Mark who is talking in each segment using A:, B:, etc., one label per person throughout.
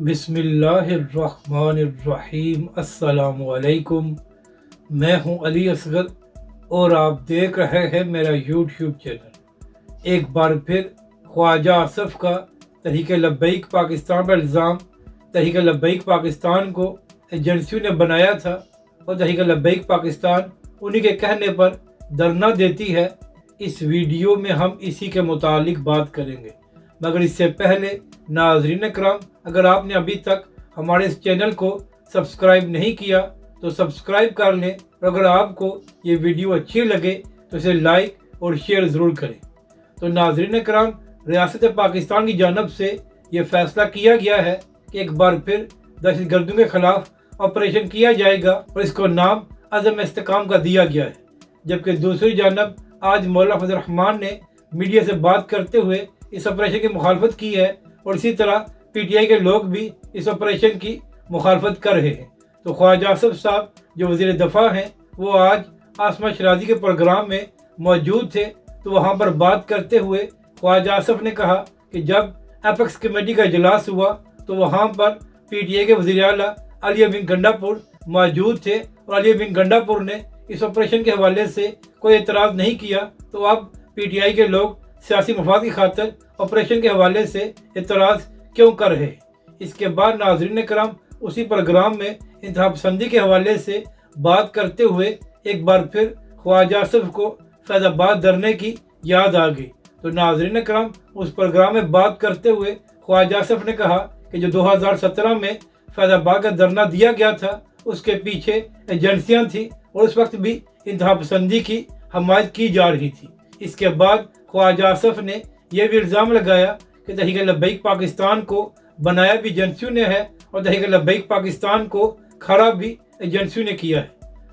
A: बिस्मिल्लाहिर्रहमानिर्रहीम। अस्सलामुअलैकुम। मैं हूं अली असगर और आप देख रहे हैं मेरा यूट्यूब चैनल। एक बार फिर ख्वाजा आसफ का तहरीक लब्बैक पाकिस्तान पर इल्ज़ाम। तहरीक लब्बैक पाकिस्तान को एजेंसियों ने बनाया था और तहरीक लब्बैक पाकिस्तान उन्हीं के कहने पर धरना देती है। इस वीडियो में हम इसी के मुतालिक बात करेंगे, मगर इससे पहले नाज़रीन करम, अगर आपने अभी तक हमारे इस चैनल को सब्सक्राइब नहीं किया तो सब्सक्राइब कर लें, और अगर आपको ये वीडियो अच्छी लगे तो इसे लाइक और शेयर ज़रूर करें। तो नाज़रीन करम, रियासत पाकिस्तान की जानब से ये फ़ैसला किया गया है कि एक बार फिर दहशतगर्दों के ख़िलाफ़ ऑपरेशन किया जाएगा और इसको नाम अज़म इस्तेकाम का दिया गया है। जबकि दूसरी जानब आज मौलाना फजल रहमान ने मीडिया से बात करते हुए इस ऑपरेशन की मुखालफत की है और इसी तरह पीटीआई के लोग भी इस ऑपरेशन की मुखालफत कर रहे हैं। तो ख्वाजा आसफ साहब जो वज़ीर दफ़ा हैं, वो आज आसमा शराजी के प्रोग्राम में मौजूद थे। तो वहाँ पर बात करते हुए ख्वाजा आसफ ने कहा कि जब एपेक्स कमेटी का इजलास हुआ तो वहाँ पर पीटीआई के वज़ीर आला अली बिन गंडापुर मौजूद थे और अली बिन गंडापुर ने इस ऑपरेशन के हवाले से कोई एतराज़ नहीं किया। तो अब पीटीआई के लोग सियासी मफाद की खातिर ऑपरेशन के हवाले से एतराज़ क्यों कर रहे हैं। इसके बाद नाज़रीन करम, उसी प्रोग्राम में इंतहा पसंदी के हवाले से बात करते हुए एक बार फिर ख्वाजा आसफ को फैज़ाबाद धरने की याद आ गई। तो नाज़रीन करम, उस प्रोग्राम में बात करते हुए ख्वाजा आसफ ने कहा कि जो 2017 में फैज़ाबाद का धरना दिया गया था उसके पीछे एजेंसियाँ थी और उस वक्त भी इंतहा पसंदी की हमायत की जा रही थी। इसके बाद ख्वाजा आसफ ने यह भी इल्ज़ाम लगाया कि तहरीक लब्बैक पाकिस्तान को बनाया भी एजेंसियों ने है और तहरीक लब्बैक पाकिस्तान को खड़ा भी एजेंसियों ने किया है।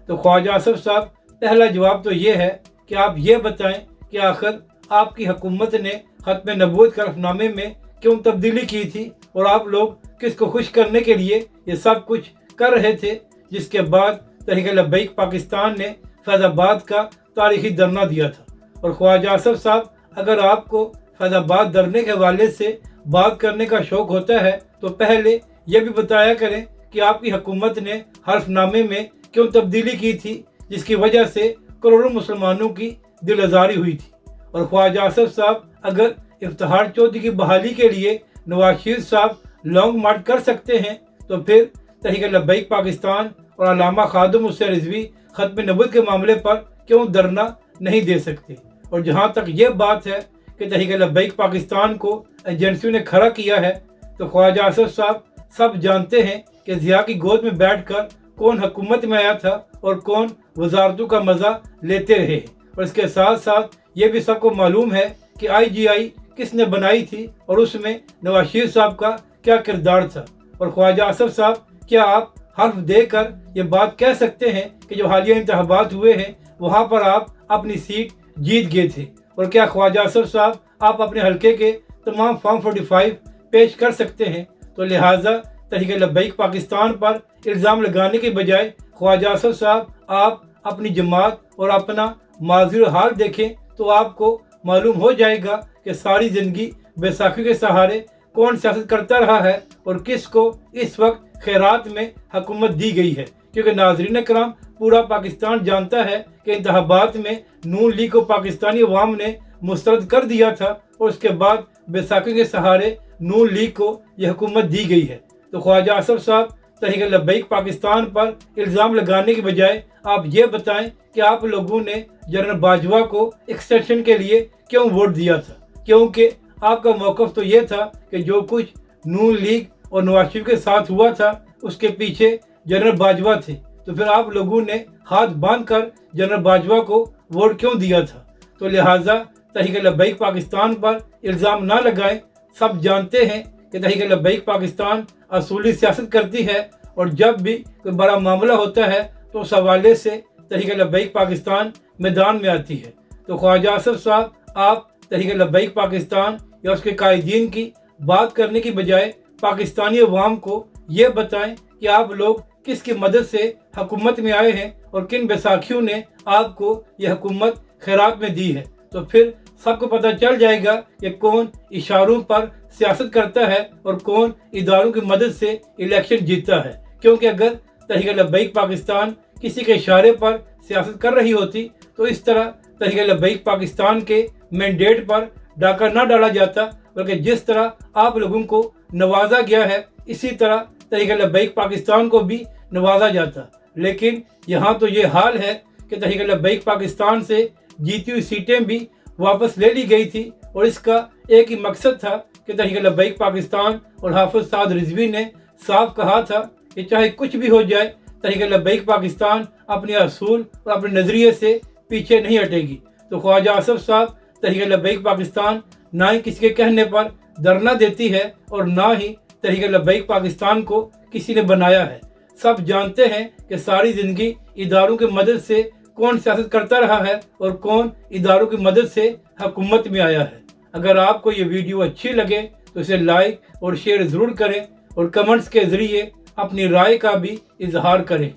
A: तो ख्वाजा आसफ साहब, पहला जवाब तो ये है कि आप ये बताएं कि आखिर आपकी हुकूमत ने खत्म नबूवत के हलफनामे में क्यों तब्दीली की थी और आप लोग किसको खुश करने के लिए ये सब कुछ कर रहे थे, जिसके बाद तहरीक लब्बैक पाकिस्तान ने फैज़ाबाद का तारीखी धरना दिया था। और ख्वाजा आसफ साहब, अगर आपको फैज़ाबाद धरने के हवाले से बात करने का शौक़ होता है तो पहले यह भी बताया करें कि आपकी हुकूमत ने हल्फनामे में क्यों तब्दीली की थी, जिसकी वजह से करोड़ों मुसलमानों की दिल आज़ारी हुई थी। और ख्वाजा आसफ साहब, अगर इफ्तिखार चौधरी की बहाली के लिए नवाज शरीफ साहब लॉन्ग मार्च कर सकते हैं तो फिर तहरीक लब्बैक पाकिस्तान और अल्लामा खादिम हुसैन रिजवी खत्म नबूवत के मामले पर क्यों धरना नहीं दे सकते। और जहाँ तक ये बात है कि तहरीक लब्बैक पाकिस्तान को एजेंसियों ने खड़ा किया है, तो ख्वाजा आसफ साहब सब जानते हैं कि ज़िया की गोद में बैठकर कौन हुकूमत में आया था और कौन वजारतों का मज़ा लेते रहे हैं। और इसके साथ साथ ये भी सबको मालूम है कि IGI किसने बनाई थी और उसमें नवाज शरीफ साहब का क्या किरदार था। और ख्वाजा आसफ साहब, क्या आप हर्फ देकर ये बात कह सकते हैं कि जो हालिया इंतखाबात हुए हैं वहाँ पर आप अपनी सीट जीत गए थे? और क्या ख्वाजा आसफ साहब, आप अपने हलके के तमाम फॉर्म 45 पेश कर सकते हैं? तो लिहाजा तहरीक लब्बैक पाकिस्तान पर इल्ज़ाम लगाने के बजाय ख्वाजा आसफ साहब, आप अपनी जमात और अपना माज़ी और हाल देखें तो आपको मालूम हो जाएगा कि सारी ज़िंदगी बैसाखी के सहारे कौन सियासत करता रहा है और किसको इस वक्त खैरात में हुकूमत दी गई है। क्योंकि नाज़रीन करम, पूरा पाकिस्तान जानता है कि इंतखाबात में नून लीग को पाकिस्तानी अवाम ने मुस्तरद कर दिया था और उसके बाद बैसाखी के सहारे नून लीग को यह हुकूमत दी गई है। तो ख्वाजा आसफ साहब, तहरीक लब्बैक पाकिस्तान पर इल्ज़ाम लगाने के बजाय आप ये बताएं कि आप लोगों ने जनरल बाजवा को एक्सटेंशन के लिए क्यों वोट दिया था? क्योंकि आपका मौक़िफ़ तो ये था कि जो कुछ नून लीग और नवाज शरीफ के साथ हुआ था उसके पीछे जनरल बाजवा थे। तो फिर आप लोगों ने हाथ बांध कर जनरल बाजवा को वोट क्यों दिया था? तो लिहाजा तहरीक लब्बैक पाकिस्तान पर इल्ज़ाम ना लगाएं। सब जानते हैं कि तहरीक लब्बैक पाकिस्तान असूली सियासत करती है और जब भी कोई बड़ा मामला होता है तो उस हवाले से तहरीक लब्बैक पाकिस्तान मैदान में आती है। तो ख्वाजा आसफ साहब, आप तहरीक लब्बैक पाकिस्तान या उसके कायदीन की बात करने की बजाय पाकिस्तानी अवाम को ये बताएं कि आप लोग किसकी मदद से हुकूमत में आए हैं और किन बैसाखियों ने आपको यह हुकूमत खैरात में दी है। तो फिर सबको पता चल जाएगा कि कौन इशारों पर सियासत करता है और कौन इदारों की मदद से इलेक्शन जीतता है, क्योंकि अगर तहरीक लब्बैक पाकिस्तान किसी के इशारे पर सियासत कर रही होती तो इस तरह तहरीक लब्बैक पाकिस्तान के मैंडेट पर डाका न डाला जाता, बल्कि जिस तरह आप लोगों को नवाजा गया है इसी तरह तहरीक लब्बैक पाकिस्तान को भी नवाजा जाता। लेकिन यहाँ तो ये हाल है कि तहरीक लब्बैक पाकिस्तान से जीती हुई सीटें भी वापस ले ली गई थी और इसका एक ही मकसद था कि तहरीक लब्बैक पाकिस्तान और हाफिज साद रिजवी ने साफ कहा था कि चाहे कुछ भी हो जाए तहरीक लब्बैक पाकिस्तान अपने असूल और अपने नज़रिए से पीछे नहीं हटेगी। तो ख्वाजा आसफ साहब तहरीक लब्बैक पाकिस्तान ना ही किसी के कहने पर धरना देती है और ना ही तहरीक लब्बैक पाकिस्तान को किसी ने बनाया है। सब जानते हैं कि सारी ज़िंदगी इदारों की मदद से कौन सियासत करता रहा है और कौन इदारों की मदद से हुकूमत में आया है। अगर आपको ये वीडियो अच्छी लगे तो इसे लाइक और शेयर ज़रूर करें और कमेंट्स के ज़रिए अपनी राय का भी इजहार करें।